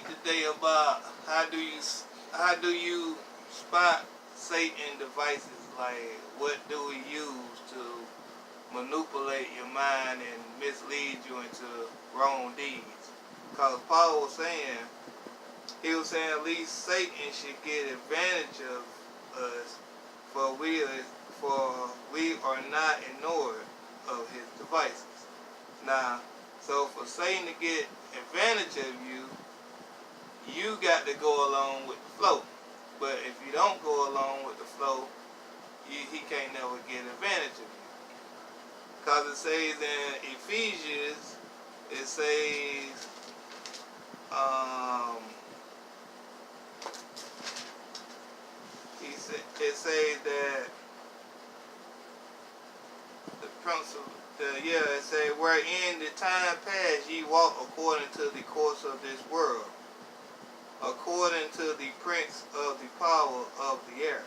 today about how do you spot Satan devices? Like, what do we use to manipulate your mind and mislead you into wrong deeds? Because Paul was saying, he was saying at least Satan should get advantage of us, for we are not ignored of his devices. Now, so for Satan to get advantage of you, you got to go along with the flow. But if you don't go along with the flow, he can't never get advantage of you. Because it says in Ephesians, it says, it says that the principle, it says, wherein the time past ye walk according to the course of this world, according to the prince of the power of the air,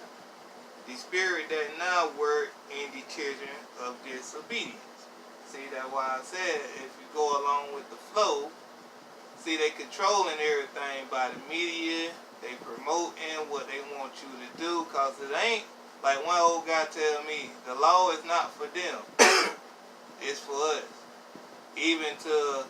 the spirit that now work in the children of disobedience. See, that's why I said, if you go along with the flow, see, they controlling everything by the media, they promoting what they want you to do, because it ain't, like one old guy tell me, the law is not for them, it's for us. Even to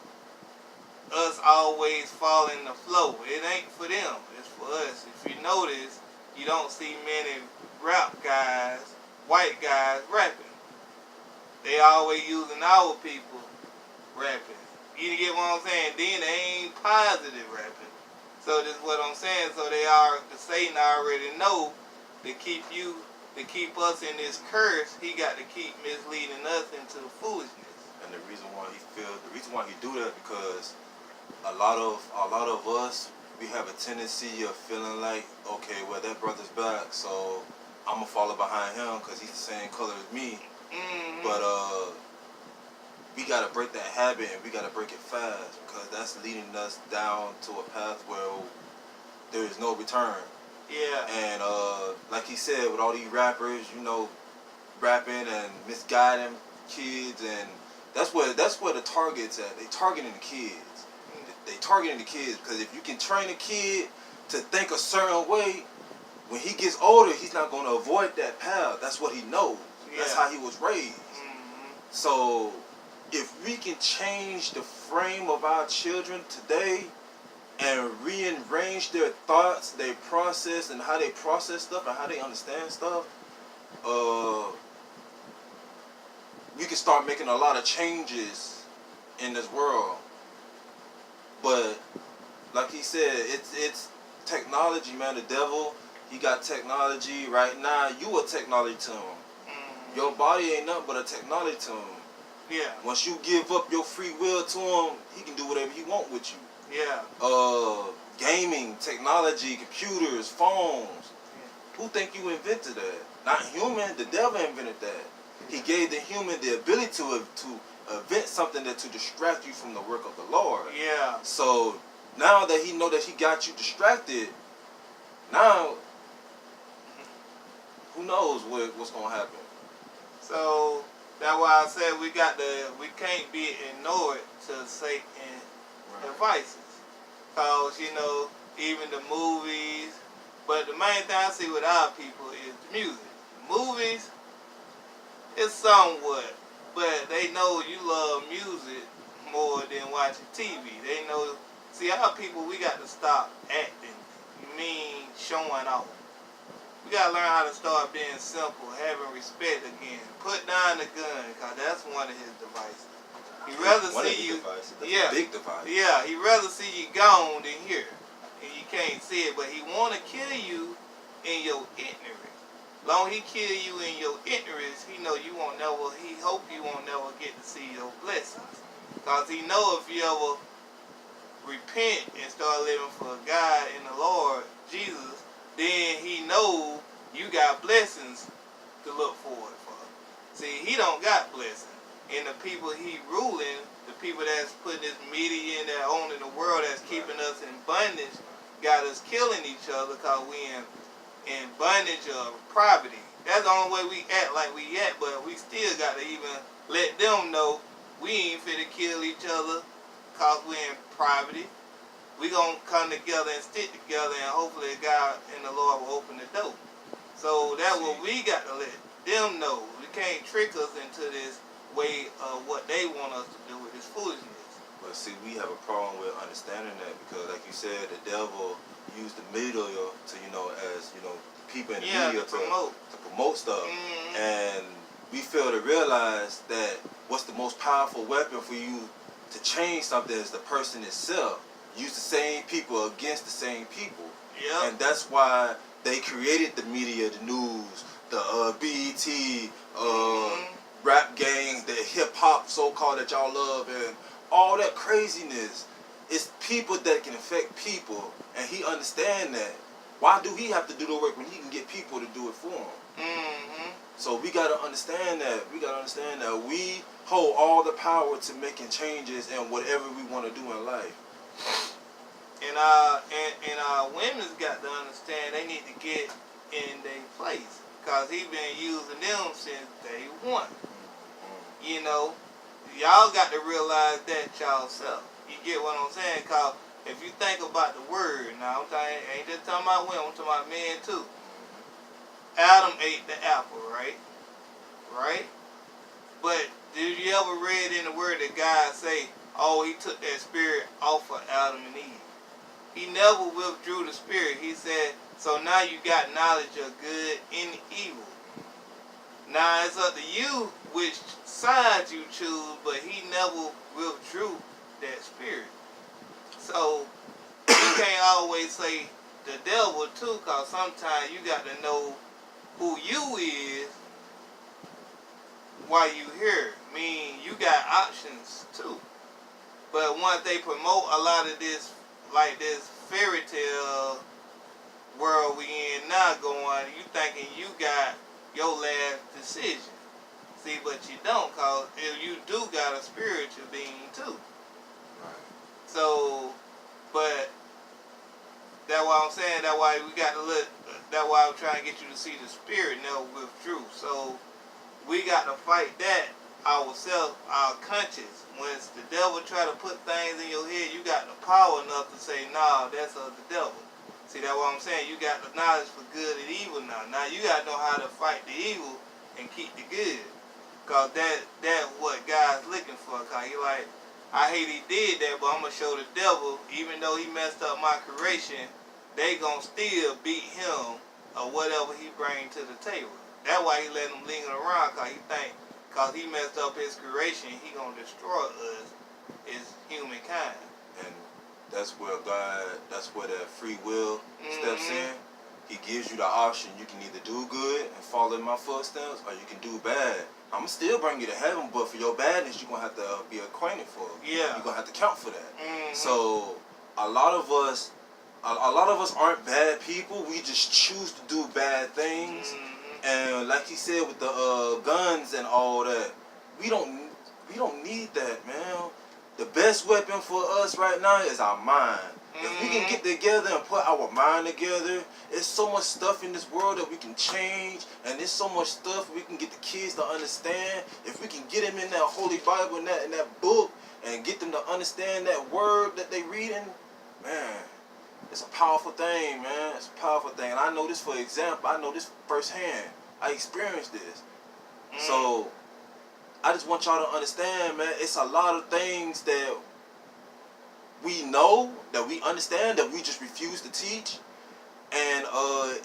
us always following the flow, it ain't for them, it's for us. If you notice, you don't see many rap guys, white guys rapping. They always using our people rapping. You get what I'm saying? Then they ain't positive rapping. So this is what I'm saying. So the Satan already know to keep us in this curse. He got to keep misleading us into foolishness. And the reason why he do that, because a lot of us, we have a tendency of feeling like, okay, well, that brother's back, so I'm gonna follow behind him because he's the same color as me. Mm-hmm. But we gotta break that habit, and we gotta break it fast, because that's leading us down to a path where there is no return. Yeah. And like he said, with all these rappers, rapping and misguiding kids, and that's where the target's at. They targeting the kids. They targeting the kids, because if you can train a kid to think a certain way, when he gets older, he's not going to avoid that path. That's what he knows. Yeah. That's how he was raised. Mm-hmm. So if we can change the frame of our children today and rearrange their thoughts, their process, and how they process stuff and how they understand stuff, we can start making a lot of changes in this world. But like he said, it's technology, man. The devil, he got technology right now. You a technology to him. Mm-hmm. Your body ain't nothing but a technology to him. Yeah. Once you give up your free will to him, he can do whatever he want with you. Yeah. Gaming, technology, computers, phones. Yeah. Who think you invented that? Not human. The devil invented that. He gave the human the ability to invent something to distract you from the work of the Lord. Yeah. So now that he know that he got you distracted, now who knows what's gonna happen. So that's why I said we can't be ignored to Satan devices. Cause even the movies, but the main thing I see with our people is the music. Movies, it's somewhat, but they know you love music more than watching TV. They know, see, our people, we got to stop acting, showing off. We got to learn how to start being simple, having respect again. Put down the gun, because that's one of his devices. He'd rather see you, big device. Yeah, he'd rather see you gone than here. And you can't see it, but he want to kill you in your ignorance. Long he kill you in your ignorance, he hope you won't never get to see your blessings. Because he know if you ever repent and start living for God and the Lord Jesus, then he know you got blessings to look forward for. See, he don't got blessings. And the people he ruling, the people that's putting this media in their own in the world, that's keeping us in bondage, got us killing each other because we in bondage of poverty. That's the only way we act like we act, but we still got to even let them know we ain't finna kill each other because we're in poverty. we gonna come together and stick together, and hopefully God and the Lord will open the door. So that's what we got to let them know. We can't trick us into this way of what they want us to do with this foolishness. But see, we have a problem with understanding that because, like you said, the devil used the media to, as people in the media to promote stuff, and we fail to realize that what's the most powerful weapon for you to change something is the person itself. Use the same people against the same people. Yep. And that's why they created the media, the news, the BET, rap gangs, the hip hop so-called that y'all love, and all that craziness. It's people that can affect people, and he understand that. Why do he have to do the work when he can get people to do it for him? So we gotta understand that. We gotta understand that we hold all the power to making changes and whatever we want to do in life. And our women's got to understand they need to get in their place, cause he been using them since day one. You know, y'all got to realize that y'all self. You get what I'm saying? Cause if you think about the word, now I ain't just talking about women, I'm talking about men too. Adam ate the apple, right? Right? But did you ever read in the word that God say, oh, he took that spirit off of Adam and Eve? He never withdrew the spirit. He said, so now you got knowledge of good and evil. Now it's up to you which side you choose, but he never withdrew that spirit. So you can't always say the devil too, because sometimes you got to know who you is while you here. Mean you got options too. But once they promote a lot of this, like this fairy tale world we in now going, you thinking you got your last decision. See, but you don't, cause if you do got a spiritual being too. Right. So, but that's why I'm saying, that's why we got to look, that's why I'm trying to get you to see the spirit now with truth. So we got to fight that ourselves, our conscience. When the devil try to put things in your head, you got the power enough to say, nah, that's of the devil. See, that's what I'm saying. You got the knowledge for good and evil now. Now you got to know how to fight the evil and keep the good. Because that's what God's looking for. Because he like, I hate he did that, but I'm going to show the devil, even though he messed up my creation, they going to still beat him or whatever he bring to the table. That's why he let him linger around, because he think, because he messed up his creation, he going to destroy us as humankind. And that's where that's where that free will steps in. He gives you the option. You can either do good and follow in my footsteps, or you can do bad. I'm going to still bring you to heaven, but for your badness, you're going to have to be acquainted for it. Yeah. You're going to have to count for that. So a lot of us aren't bad people. We just choose to do bad things. And like he said with the guns and all that, we don't need that, man. The best weapon for us right now is our mind. If we can get together and put our mind together, there's so much stuff in this world that we can change, and there's so much stuff we can get the kids to understand. If we can get them in that Holy Bible and that book, and get them to understand that word that they reading, man, it's a powerful thing, man. It's a powerful thing. And I know this for example. I know this firsthand. I experienced this. So I just want y'all to understand, man, it's a lot of things that we know, that we understand, that we just refuse to teach. And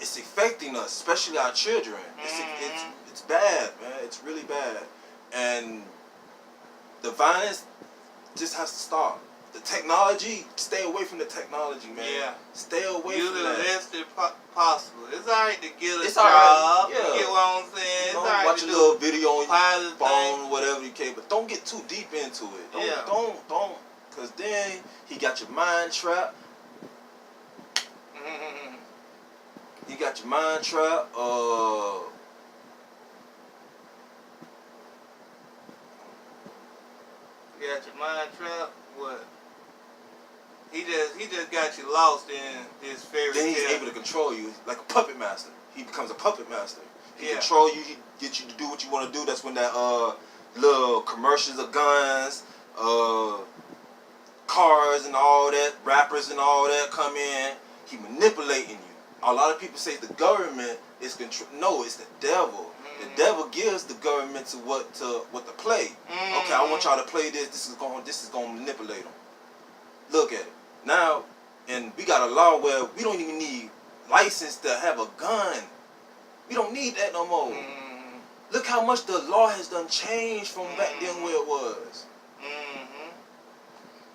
it's affecting us, especially our children. It's bad, man. It's really bad. And the violence just has to stop. The technology, stay away from the technology, man. Yeah. Stay away Use from it that. as best possible. It's alright to get a It's job. alright, yeah. You get what I'm saying? It's alright Watch to a do little video on your positive phone, things. whatever you can, but don't get too deep into it. Don't, because then he got your mind trapped. He got your mind trapped. You got your mind trapped. What? He just got you lost in this fairy tale. Then he's able to control you like a puppet master. He becomes a puppet master. He Yeah. control you. He get you to do what you want to do. That's when that little commercials of guns, cars, stars and all that, rappers and all that come in. He manipulating you. A lot of people say the government is control. No, it's the devil. The devil gives the government to what to play. Okay, I want y'all to play this. This is gonna manipulate them. Look at it now, and we got a law where we don't even need license to have a gun. We don't need that no more. Look how much the law has done changed from back then where it was.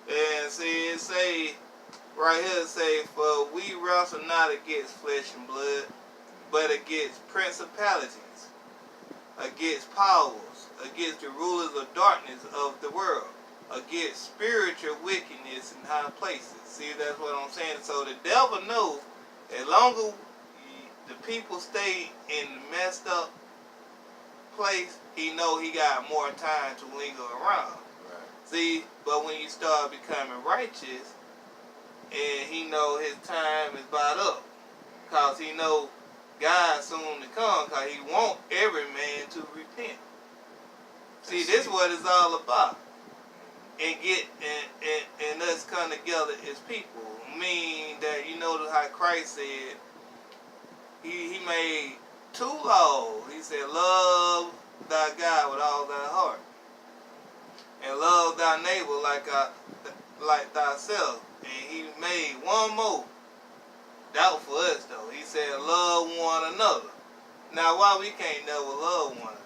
And see, it say right here, it say, for we wrestle not against flesh and blood, but against principalities, against powers, against the rulers of darkness of the world, against spiritual wickedness in high places. See, that's what I'm saying. So the devil knows, as long as the people stay in the messed up place, he know he got more time to linger around. Right. See, but when you start becoming righteous, and he know his time is about up, cause he know God soon to come, cause he want every man to repent. See, this is what it's all about. And and us come together as people. Mean that, you know how Christ said, he made 2 laws. He said, love thy God with all thy heart, and love thy neighbor like thyself. And he made one more. That was for us though. He said, love one another. Now why we can't never love one another?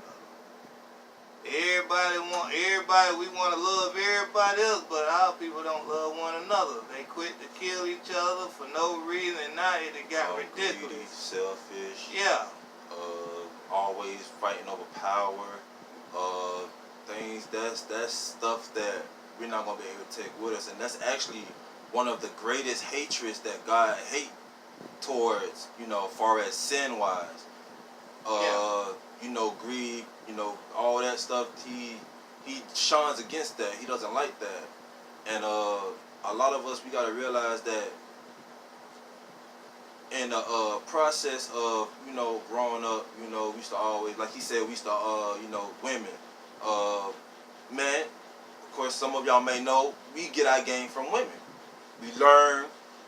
We want to love everybody else, but our people don't love one another. They quit to kill each other for no reason, and now it got ridiculous. Greedy, selfish. Yeah. Always fighting over power. Things that's stuff that we're not gonna be able to take with us, and that's actually one of the greatest hatreds that God hate towards, far as sin wise. Greed, all that stuff. He shuns against that. He doesn't like that. And a lot of us, we gotta realize that in the process of growing up, we used to always, like he said, we used to women, men. Of course, some of y'all may know we get our game from women. We learn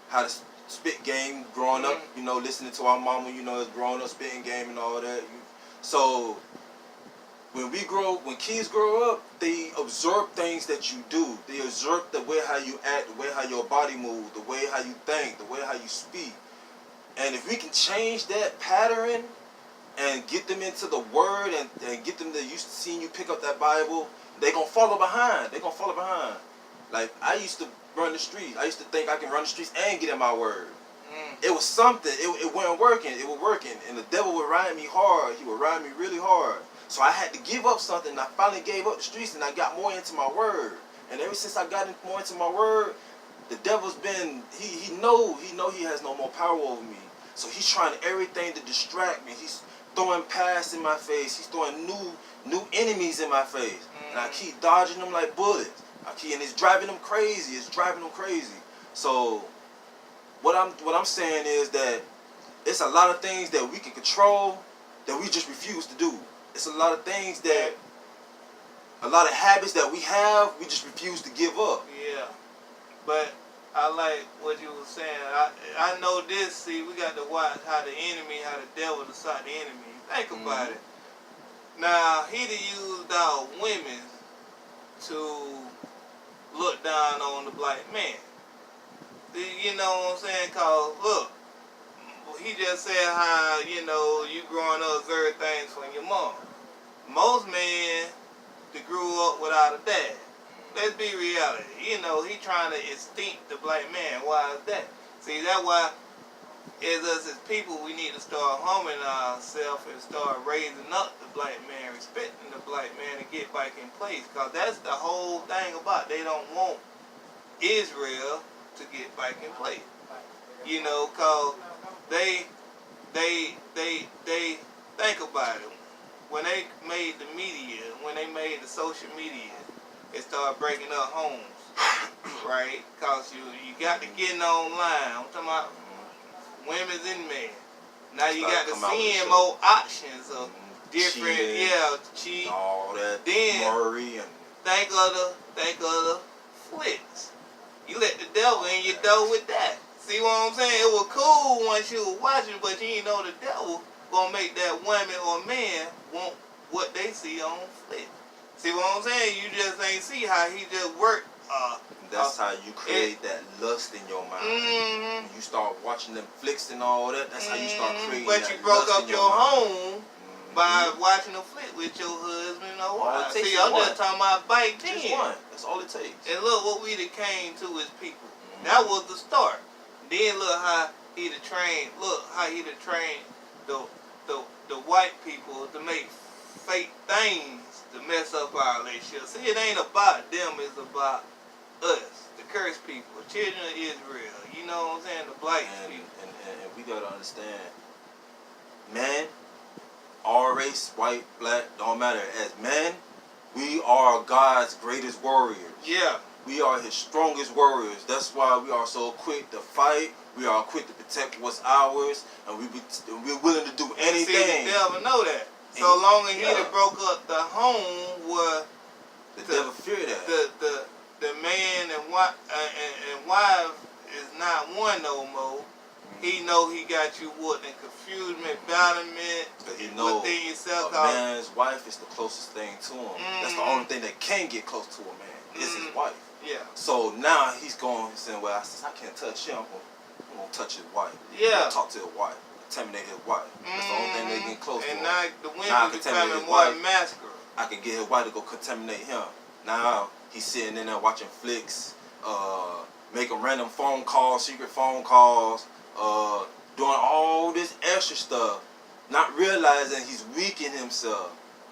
how to spit game growing up. Listening to our mama, growing up spitting game and all that. So when kids grow up, they observe things that you do. They observe the way how you act, the way how your body moves, the way how you think, the way how you speak. And if we can change that pattern and get them into the word and get them to used to seeing you pick up that Bible, they're going to follow behind. They're going to follow behind. Like, I used to run the streets. I used to think I can run the streets and get in my word. It was something. It wasn't working. It was working. And the devil would ride me hard. He would ride me really hard. So I had to give up something. And I finally gave up the streets and I got more into my word. And ever since I got more into my word, the devil's been, he know he has no more power over me. So he's trying everything to distract me. He's throwing past in my face. He's throwing new enemies in my face. And I keep dodging them like bullets. And it's driving them crazy. So what I'm saying is that it's a lot of things that we can control that we just refuse to do. It's a lot of things that, a lot of habits that we have, we just refuse to give up. Yeah. But I like what you were saying. I know this. See, we got to watch how the devil decide the enemy. Think about it. Now, he used our women to look down on the black man. You know what I'm saying? Cause look, he just said how, you growing up observe things from your mom. Most men that grew up without a dad. Let's be reality. He trying to extinct the black man. Why is that? See, that's why as us as people, we need to start harming ourselves and start raising up the black man, respecting the black man, and get back in place. Because that's the whole thing about it. They don't want Israel to get back in place. Because they think about it. When they made the media, when they made the social media, it started breaking up homes, right? Because you got to get online. I'm talking about women's and men. Now you got to seeing more options of different, cheat, all that. Then Murray and think of the flicks. You let the you dealt with that. See what I'm saying? It was cool once you was watching, but you didn't know the devil gonna make that woman or man want what they see on flick. See what I'm saying? You just ain't see how he just worked. That's how you create that lust in your mind. Mm-hmm. When you start watching them flicks and all that, that's how you start creating But that you broke lust up in your mind. home by watching a flick with your husband or wife. takes See, is I'm one. just talking about back then. Just one. That's all it takes. And look what we done came to as people. That was the start. Then look how he done trained. Look how he done trained the white people to make fake things to mess up our relationship. See, it ain't about them. It's about us, the cursed people, children of Israel. You know what I'm saying? The black people. And we gotta understand, man, all race, white, black, don't matter. As men, we are God's greatest warriors. Yeah. We are His strongest warriors. That's why we are so quick to fight. We are quick to protect what's ours, and we're willing to do anything. See, the devil know that. So long as he yeah. done broke up the home where the devil fear that. The man and wife is not one no more. He know he got you what in confusion, battlement, he know within yourself. A man's wife is the closest thing to him. That's the only thing that can get close to a man. Is his wife. Yeah. So now he's saying, well, I can't touch him. I'm gonna touch his wife. Yeah. Talk to his wife. Contaminate his wife. That's the only thing they get close to. And him. now the women becoming more masculine. I can get his wife to go contaminate him. Now he's sitting in there watching flicks, making random phone calls, secret phone calls, doing all this extra stuff, not realizing he's weakening himself.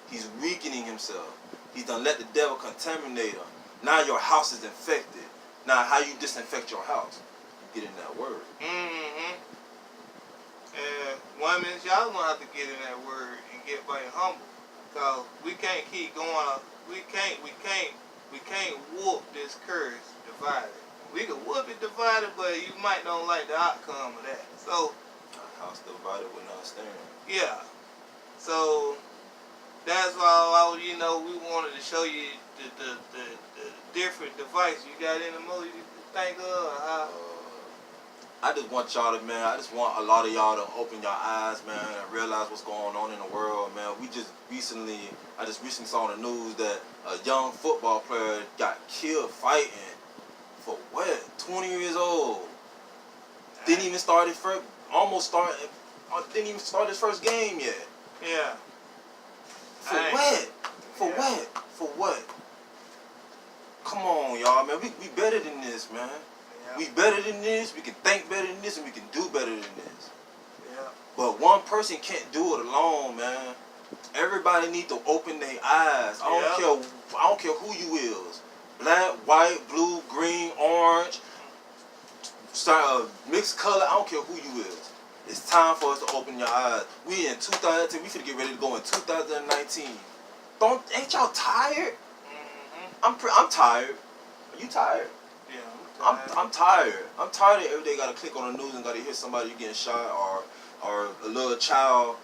He's weakening himself. He's done let the devil contaminate him. Now your house is infected. Now how you disinfect your house? You get in that word. And women, y'all gonna have to get in that word and get very humble, cause we can't keep going. We can't whoop this curse divided. We can whoop it divided, but you might don't like the outcome of that. So, A house divided will not stand. yeah. So that's why we wanted to show you the different devices. You got any more you think of? I just want y'all to, man, I just want a lot of y'all to open your eyes, man, and realize what's going on in the world, man. I just recently saw on the news that a young football player got killed fighting for what? 20 years old. Didn't even start his first game yet. Yeah. For what? For what? For what? Come on, y'all, man. We better than this, man. Yeah. We better than this. We can think better than this, and we can do better than this. Yeah. But one person can't do it alone, man. Everybody need to open their eyes. I don't care who you is. Black, white, blue, green, orange, mixed color. I don't care who you is. It's time for us to open your eyes. We in 2010. We finna get ready to go in 2019. Ain't y'all tired? I'm tired. Are you tired? Yeah. I'm tired. I'm tired of every day gotta click on the news and gotta hear somebody getting shot or a little child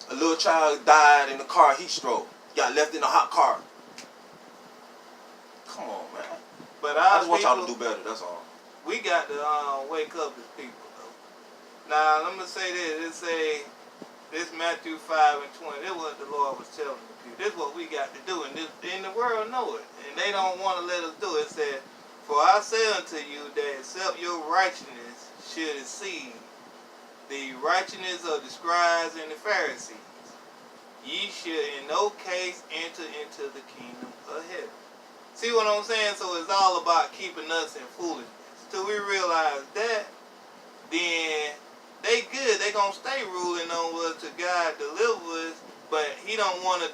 died in the car heat stroke. Got left in a hot car. Come on, man. But I just want y'all to do better. That's all. We got to wake up as people, though. Now, let me say this. This Matthew 5:20. This is what the Lord was telling the people. This is what we got to do, and the world know it, and they don't want to let us do it. It said, "For I say unto you that except your righteousness should exceed the righteousness of the scribes and the Pharisees, ye should in no case enter into the kingdom of heaven." See what I'm saying? So it's all about keeping us in foolishness. Till we realize that, then they good. They gonna stay ruling on us till God deliver us, but He don't want to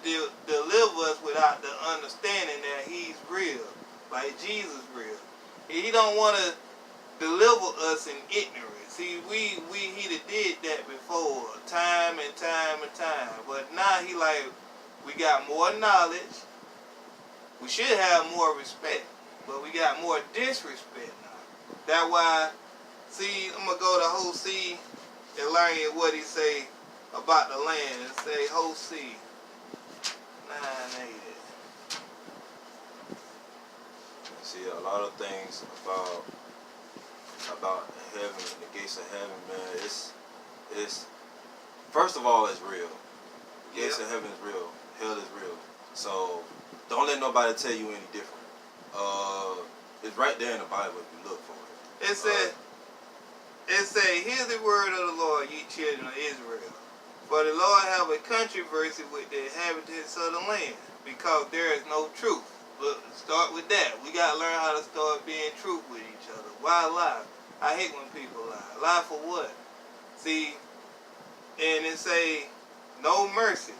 deliver us without the understanding that He's real, like Jesus real. He don't want to deliver us in ignorance. See, He did that before, time and time and time. But now He like, we got more knowledge. We should have more respect, but we got more disrespect now. That's why, see, I'm going to go to Hosea and learn what he say about the land. And say Hosea 9:8. See, a lot of things about about heaven and the gates of heaven, man, it's first of all, it's real. The gates of heaven is real. Hell is real. So don't let nobody tell you any different. It's right there in the Bible if you look for it. It said, hear the word of the Lord, ye children of Israel. For the Lord have a controversy with the inhabitants of the land, because there is no truth. But start with that. We got to learn how to start being truth with each other. Why lie? I hate when people lie. Lie for what? See, and it say, no mercy,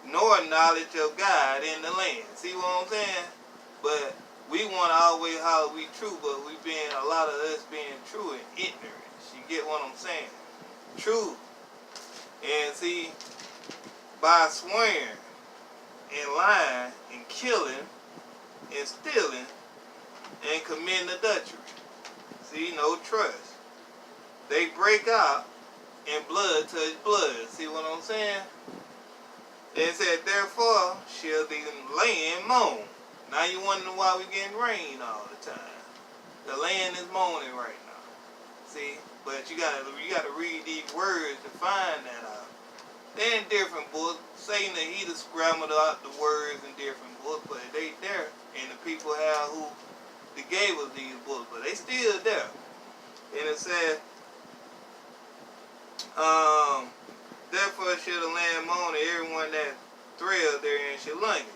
nor knowledge of God in the land. See what I'm saying? But we want to always holler we true, but a lot of us being true in ignorance. You get what I'm saying? True. And see, by swearing and lying and killing and stealing and committing adultery. See, no trust. They break out and blood touch blood. See what I'm saying? It said, therefore shall the land moan. Now you wondering why we getting rain all the time. The land is moaning right now. See? But you gotta read these words to find that out. They're in different books. Satan, he just scrambled out the words in different books, but they there. And the people have who they gave us these books, but they still there. And it said, therefore shall the land moan, and everyone that thrilled therein shall languish,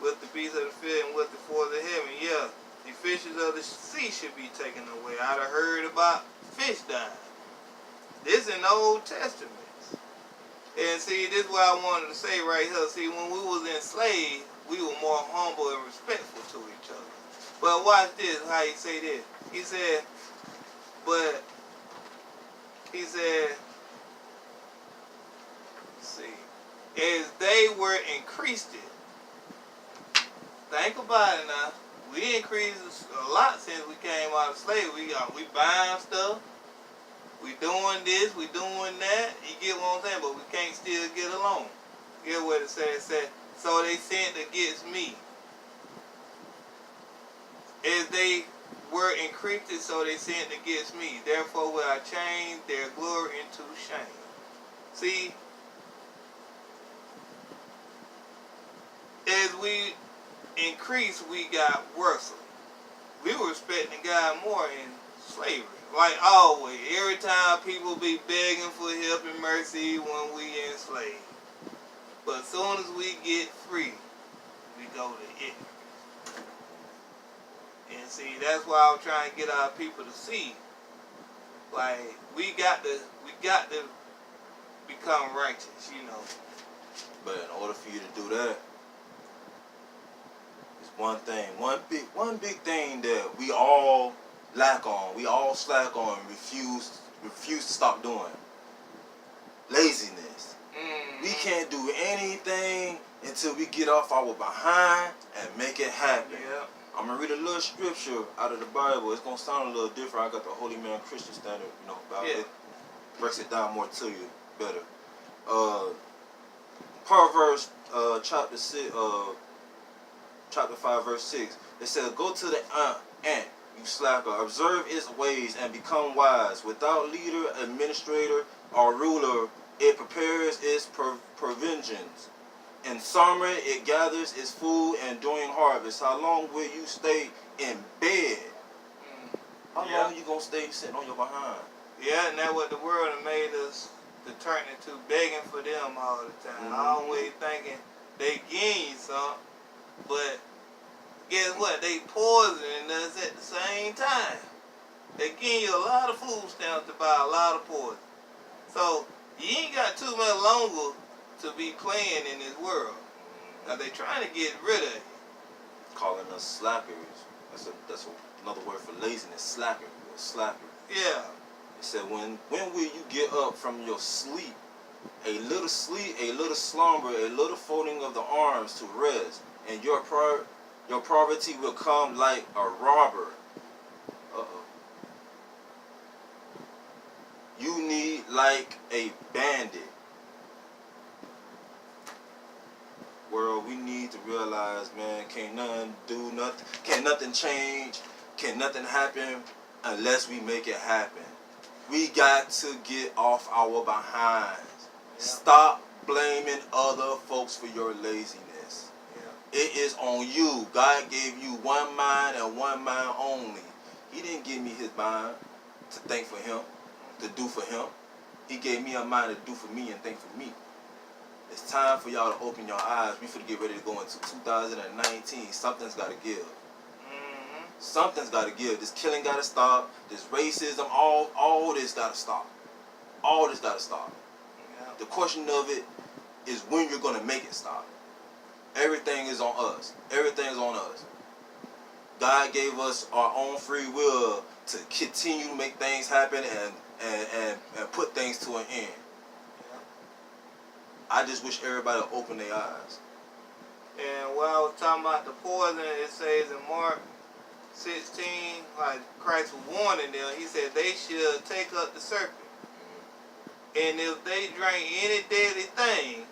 with the beasts of the field and with the force of heaven. Yeah, the fishes of the sea should be taken away. I'd have heard about fish dying. This in the Old Testament. And see, this is what I wanted to say right here. See, when we was enslaved, we were more humble and respectful to each other. But watch this, how he say this. He said, as they were increased it. Think about it now. We increased a lot since we came out of slavery. We buying stuff. We doing this. We doing that. You get what I'm saying? But we can't still get along. Get what it said? It said, so they sinned against me. As they were increased it, so they sinned against me. Therefore will I change their glory into shame. See, as we increase, we got worse. We were respecting God more in slavery. Like always, every time people be begging for help and mercy when we enslaved. But as soon as we get free, we go to ignorance. And see, that's why I'm trying to get our people to see. Like, we got to become righteous, you know. But in order for you to do that, there's one thing, one big thing that we all lack on, we all slack on, and refuse to stop doing. Laziness. Mm-hmm. We can't do anything until we get off our behind and make it happen. Yep. I'm going to read a little scripture out of the Bible. It's going to sound a little different. I got the Holy Man Christian Standard, Bible. Yeah. It breaks it down more to you better. Proverbs chapter 5, verse 6. It says, go to the ant, you slacker. Observe its ways and become wise. Without leader, administrator, or ruler, it prepares its provisions. In summer, it gathers its food, and during harvest, how long will you stay in bed? How long are you going to stay sitting on your behind? Yeah, and that's what the world has made us to turn into, begging for them all the time. Mm-hmm. Always thinking they gain you something, but guess what? They poisoning us at the same time. They give you a lot of food stamps to buy a lot of poison. So you ain't got too much longer to be playing in this world. Now they trying to get rid of you. Calling us slackers. That's another word for laziness. Slacker. You're a slacker. Yeah. It said, when will you get up from your sleep? A little slumber, a little folding of the arms to rest, and your poverty will come like a robber. You need like a bandit. World, we need to realize, man, can't nothing do nothing. Can't nothing change. Can't nothing happen unless we make it happen. We got to get off our behinds. Yeah. Stop blaming other folks for your laziness. Yeah. It is on you. God gave you one mind and one mind only. He didn't give me his mind to think for him, to do for him. He gave me a mind to do for me and think for me. It's time for y'all to open your eyes. We finna get ready to go into 2019. Something's got to give. Something's got to give. This killing got to stop. This racism, all this got to stop. All this got to stop. Yeah. The question of it is when you're going to make it stop. Everything is on us. Everything is on us. God gave us our own free will to continue to make things happen and put things to an end. Yeah. I just wish everybody would open their eyes. And while I was talking about the poison, it says in Mark 16, like Christ was warning them, he said they should take up the serpent. And if they drink any deadly thing,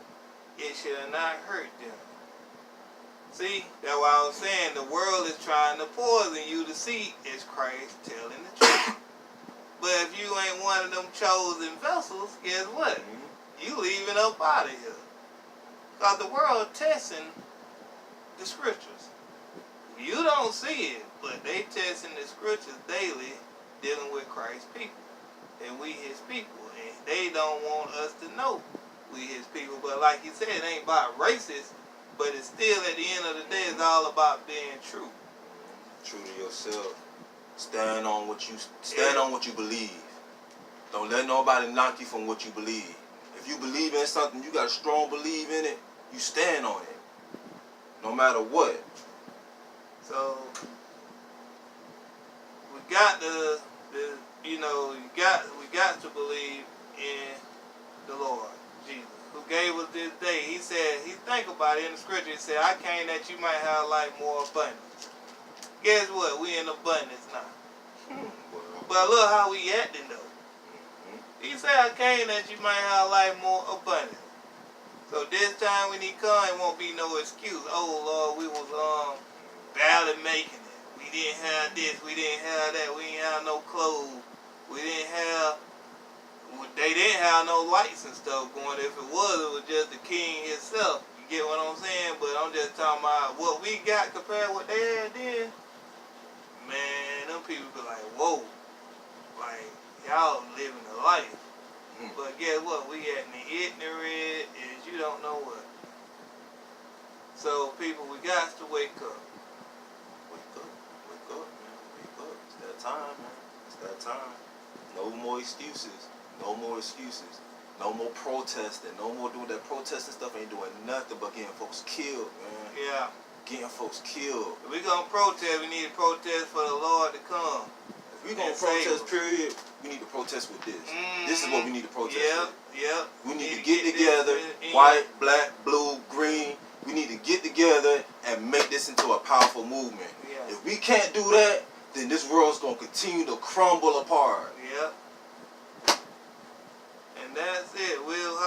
it shall not hurt them. See, that's why I was saying the world is trying to poison you to see is Christ telling the truth. But if you ain't one of them chosen vessels, guess what? You leaving up out of here. Because the world testing the scriptures. You don't see it, but they testing the scriptures daily dealing with Christ's people. And we his people. And they don't want us to know we his people. But like you said, it ain't about racist, but it's still at the end of the day, it's all about being true. True to yourself. Stand on what you believe. Don't let nobody knock you from what you believe. If you believe in something, you got a strong belief in it, you stand on it. No matter what. So we got we got to believe in the Lord Jesus, who gave us this day. He said, he think about it in the scripture, he said, I came that you might have life more abundance. Guess what? We in abundance now. But look how we acting though. He said, I came that you might have life more abundant. So this time when he come, it won't be no excuse. Oh Lord, we was barely making it. We didn't have this, we didn't have that, we didn't have no clothes. They didn't have no lights and stuff going. If it was just the king himself. You get what I'm saying? But I'm just talking about what we got compared to what they had then. Man, them people be like, whoa. Like, y'all living a life. But guess what? We acting ignorant as you don't know what. So people, we got to wake up. Wake up, man. Wake up. It's that time, man. It's that time. No more excuses. No more excuses. No more protesting. No more doing that protesting stuff. Ain't doing nothing but getting folks killed, man. Yeah. Getting folks killed. If we gonna protest, we need to protest for the Lord to come. If we gonna protest, period, we need to protest with this. This is what we need to protest with. Yep. We need to get together, white, black, blue, green. We need to get together and make this into a powerful movement. Yeah. If we can't do that, then this world's gonna continue to crumble apart. Yep. And that's it. We'll